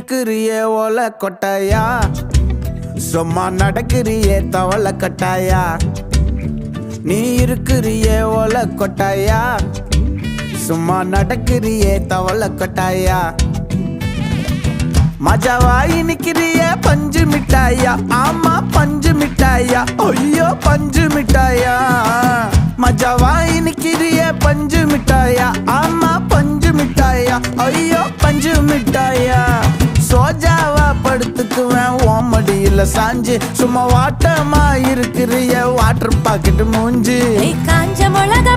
இருக்கிறியே ஓலை கொட்டாயா, சும்மா நடக்கிறியே தவளை கட்டாயா. நீ இருக்கிறியே ஓலை கொட்டாயா, சும்மா நடக்கிறியே தவளை கட்டாயா. மஜாவாய் நிக்கிறிய பஞ்சு மிட்டாயா, ஆமா பஞ்சு மிட்டாயா, ஐயோ பஞ்சு மிட்டாயா. மஜாவாய் நிக்கிறிய பஞ்சு மிட்டாயா, ஆமா பஞ்சு மிட்டாயா, ஐயோ பஞ்சு மிட்டாயா. சோஜாவா படுத்துக்குவேன் ஓமடியில சாஞ்சு, சும்மா வாட்டமா இருக்கிறிய வாட்டர் பாக்கெட் மூஞ்சி. காஞ்ச மிளகா